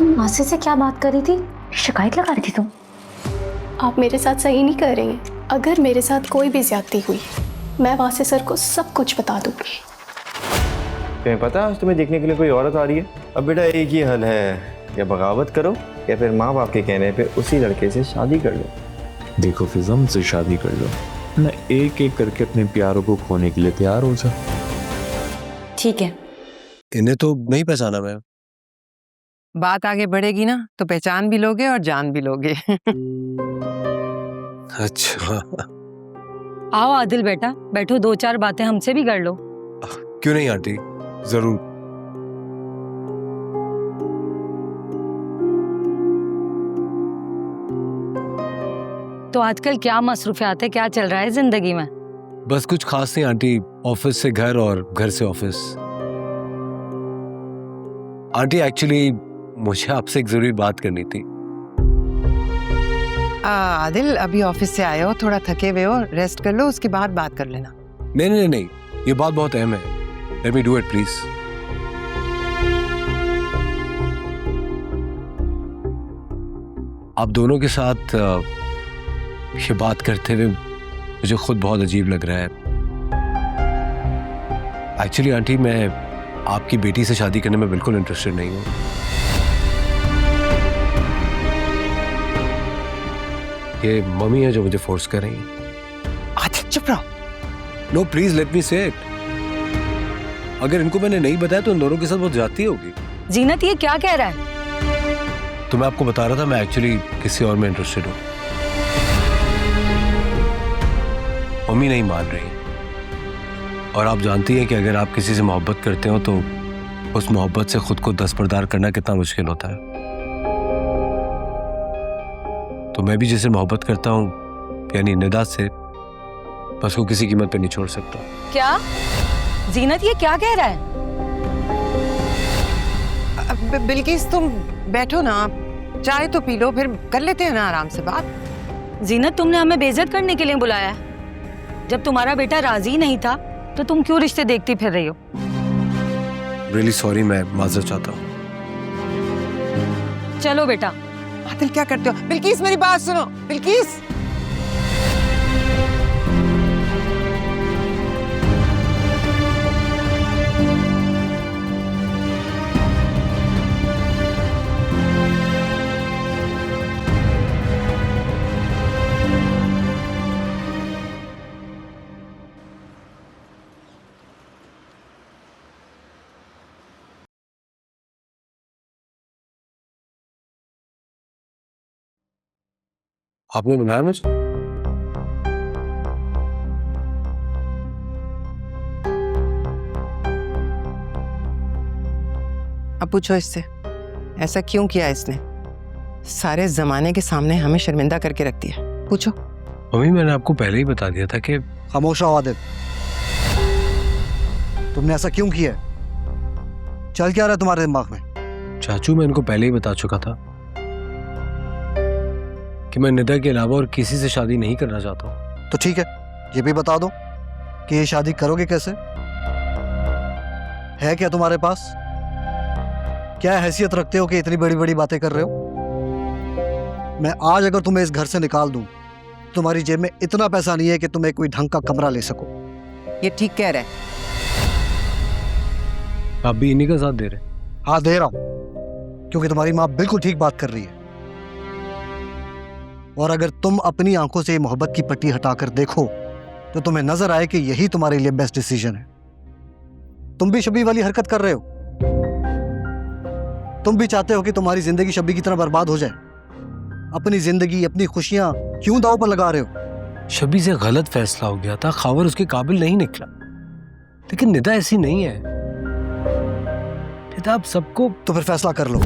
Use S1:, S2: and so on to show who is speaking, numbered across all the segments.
S1: तुम मासी से क्या बात कर रही थी? शिकायत लगा रही थी तुम?
S2: आप मेरे साथ सही नहीं कर रही हैं। अगर मेरे साथ कोई भी ज्यादती हुई, मैं वासे सर को सब कुछ बता दूंगी।
S3: तुम्हें पता आज तुम्हें देखने के लिए कोई औरत आ रही है? अब बेटा एक ही हल है, या बगावत करो या फिर माँ बाप के कहने पे उसी लड़के से शादी कर लो।
S4: देखो फिजा, मुझसे शादी कर लो ना, एक एक करके अपने प्यारों को खोने के लिए तैयार हो जा।
S1: ठीक है।
S5: इन्हें तो नहीं पहचाना मैं।
S6: बात आगे बढ़ेगी ना तो पहचान भी लोगे और जान भी लोगे।
S5: अच्छा,
S7: आओ आदिल बेटा, बैठो, दो चार बातें हमसे भी कर लो।
S5: क्यों नहीं आंटी, जरूर।
S7: तो आजकल क्या मसरूफियात है, क्या चल रहा है जिंदगी में?
S5: बस कुछ खास नहीं आंटी, ऑफिस से घर और घर से ऑफिस। आंटी एक्चुअली मुझे आपसे एक जरूरी बात करनी थी।
S6: आदिल, अभी ऑफिस से आए हो, थोड़ा थके हुए हो, रेस्ट कर लो, उसके बाद बात कर लेना।
S5: नहीं नहीं नहीं, ये बात बहुत अहम है। Let me do it please. आप दोनों के साथ ये बात करते हुए मुझे खुद बहुत अजीब लग रहा है। एक्चुअली आंटी, मैं आपकी बेटी से शादी करने में बिल्कुल इंटरेस्टेड नहीं हूँ। ये मम्मी है जो मुझे फोर्स कर रही है।
S6: अच्छा चुप रहो।
S5: नो प्लीज लेट मी से इट। अगर इनको मैंने नहीं बताया तो इन दोनों के साथ बहुत ज्यादती होगी।
S7: जीनत ये क्या कह रहा है?
S5: तो मैं आपको बता रहा था, मैं एक्चुअली किसी और में इंटरेस्टेड हूँ। मम्मी नहीं मान रही, और आप जानती हैं कि अगर आप किसी से मोहब्बत करते हो तो उस मोहब्बत से खुद को दस्तबरदार करना कितना मुश्किल होता है। तो मैं भी जिससे मोहब्बत करता हूँ, यानी निदा से, बस वो किसी कीमत पे नहीं छोड़ सकता।
S7: क्या जीनत ये क्या कह रहा है?
S6: बिल्किस तुम बैठो ना, चाय तो पी लो, फिर कर लेते हैं ना आराम से बात।
S7: जीनत, तुमने हमें बेइज्जत करने के लिए बुलाया है? जब तुम्हारा बेटा राजी नहीं था तो तुम क्यों रिश्ते देखती फिर रही हो?
S5: रियली सॉरी, मैं माजरत चाहता हूँ।
S7: चलो बेटा।
S6: आदिल क्या करते हो? बिल्किस मेरी बात सुनो, बिल्किस।
S5: आपने बनाया मुझे?
S6: अब पूछो इससे, ऐसा क्यों किया इसने? सारे जमाने के सामने हमें शर्मिंदा करके रख दिया। पूछो।
S5: मम्मी, मैंने आपको पहले ही बता दिया था कि।
S8: खामोश रहो आदिल, तुमने ऐसा क्यों किया? चल क्या रहा है तुम्हारे दिमाग में?
S5: चाचू, मैं इनको पहले ही बता चुका था कि मैं निदा के अलावा और किसी से शादी नहीं करना चाहता हूँ।
S8: तो ठीक है, ये भी बता दो कि ये शादी करोगे कैसे? है क्या तुम्हारे पास? क्या हैसियत रखते हो कि इतनी बड़ी बड़ी बातें कर रहे हो? मैं आज अगर तुम्हें इस घर से निकाल दूं, तुम्हारी जेब में इतना पैसा नहीं है कि तुम्हें कोई ढंग का कमरा ले सको।
S6: ये ठीक कह रहा है।
S5: आप भी इन्हीं का साथ दे रहे?
S8: हाँ, दे रहा हूं, क्योंकि तुम्हारी माँ बिल्कुल ठीक बात कर रही है। और अगर तुम अपनी आंखों से ये मोहब्बत की पट्टी हटाकर देखो तो तुम्हें नजर आए कि यही तुम्हारे लिए बेस्ट डिसीजन है। तुम भी शबी वाली हरकत कर रहे हो। तुम भी चाहते हो कि तुम्हारी जिंदगी शबी की तरह बर्बाद हो जाए। अपनी जिंदगी, अपनी खुशियां क्यों दांव पर लगा रहे हो?
S5: शबी से गलत फैसला हो गया था, खावर उसके काबिल नहीं निकला। लेकिन निदा ऐसी नहीं है। निदा आप सबको।
S8: तो फिर फैसला कर लो।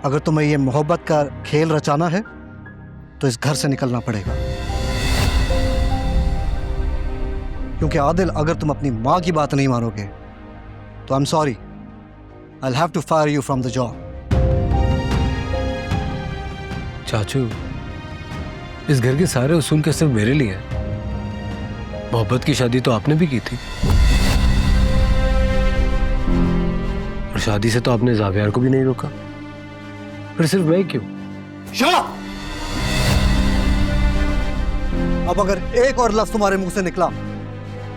S8: अगर तुम्हें यह मोहब्बत का खेल रचाना है तो इस घर से निकलना पड़ेगा। क्योंकि आदिल, अगर तुम अपनी माँ की बात नहीं मानोगे तो I am sorry, I will have to fire you from the job.
S5: चाचू, इस घर के सारे उसूल के सिर्फ मेरे लिए हैं। मोहब्बत की शादी तो आपने भी की थी। शादी से तो आपने जावियार को भी नहीं रोका, फिर सिर्फ मैं क्यों?
S8: अब अगर एक और लफ्ज तुम्हारे मुंह से निकला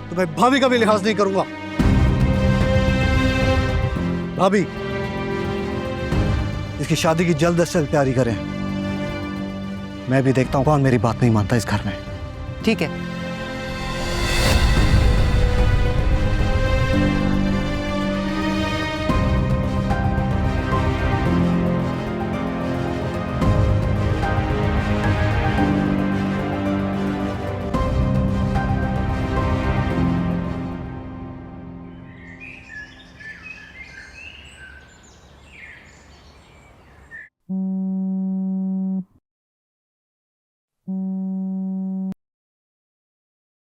S8: तो मैं भाभी का भी लिहाज नहीं करूंगा। भाभी, इसकी शादी की जल्द से जल्द तैयारी करें। मैं भी देखता हूं कौन मेरी बात नहीं मानता इस घर में।
S6: ठीक है।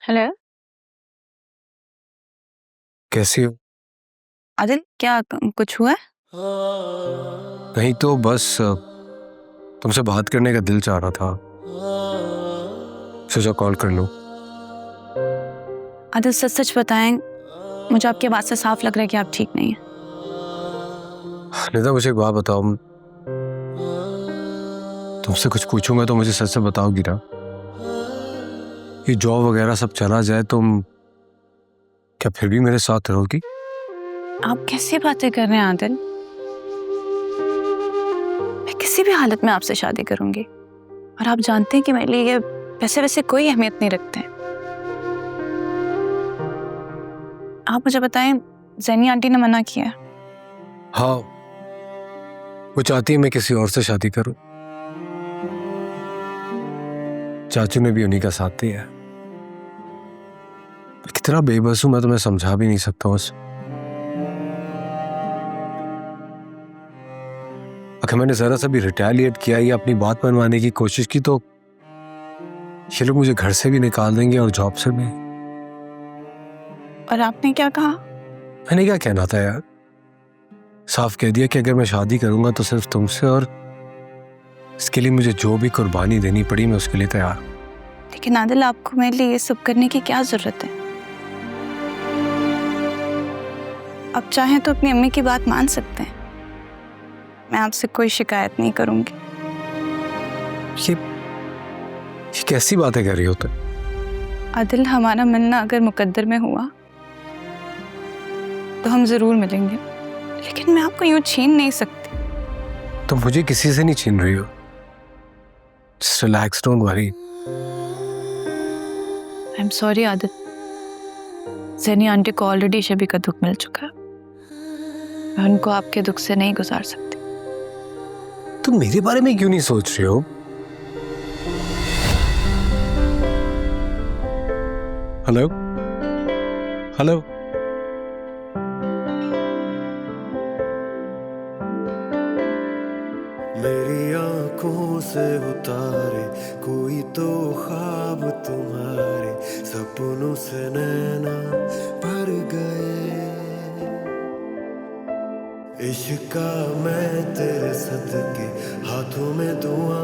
S7: हेलो
S5: कैसी हो?
S7: आदिल, क्या कुछ हुआ है?
S5: नहीं तो बस तुमसे बात करने का दिल चाह रहा था, सोचा कॉल कर लूं।
S7: आदिल, सच सच बताएं, मुझे आपकी बात से साफ लग रहा है कि आप ठीक नहीं हैं।
S5: निदा, मुझे एक बात बताओ, तुमसे कुछ पूछूंगा तो मुझे सच से बताओगी ना? ये जॉब वगैरह सब चला जाए तुम क्या फिर भी मेरे साथ रहोगी?
S7: आप कैसी बातें कर रहे हैं आदिल? मैं किसी भी हालत में आपसे शादी करूंगी, और आप जानते हैं कि मेरे लिए ये पैसे वैसे कोई अहमियत नहीं रखते हैं। आप मुझे बताएं, ज़ैनी आंटी ने मना किया है?
S5: हाँ, वो चाहती है मैं किसी और से शादी करूं। चाचू ने भी उन्हीं का साथ दिया है। कितना बेबस हूं मैं तुम्हें समझा भी नहीं सकता हूं। अगर मैंने जरा सा भी रिटेलिएट किया या अपनी बात मनवाने की कोशिश की तो ये लोग मुझे घर से भी निकाल देंगे और जॉब से भी।
S7: और आपने क्या कहा?
S5: मैंने क्या कहना था यार, साफ कह दिया कि अगर मैं शादी करूंगा तो सिर्फ तुमसे, और इसके लिए मुझे जो भी कुर्बानी देनी पड़ी मैं उसके लिए तैयार।
S7: लेकिन आदिल, आपको मेरे लिए ये सब करने की क्या जरूरत है? आप चाहें तो अपनी अम्मी की बात मान सकते हैं। मैं आपसे कोई शिकायत नहीं करूंगी।
S5: ये कैसी बातें कर रही हो तुम?
S7: आदिल, हमारा मिलना अगर मुकद्दर में हुआ तो हम जरूर मिलेंगे, लेकिन मैं आपको यूं छीन नहीं सकती।
S5: तुम मुझे किसी से नहीं छीन रही हो। Just relax, don't worry.
S7: I am sorry Adil, Zaini aunty को ऑलरेडी शबी का दुख मिल चुका है। मैं उनको आपके दुख से नहीं गुजार सकती।
S5: तुम मेरे बारे में क्यों नहीं सोच रही हो? हेलो हेलो,
S9: मेरी आंखों से उतारे कोई तो ख्वाब तुम्हारे, सपनों से नैना भर गए। इश्क का मैं तेरे सदके हाथों में दुआ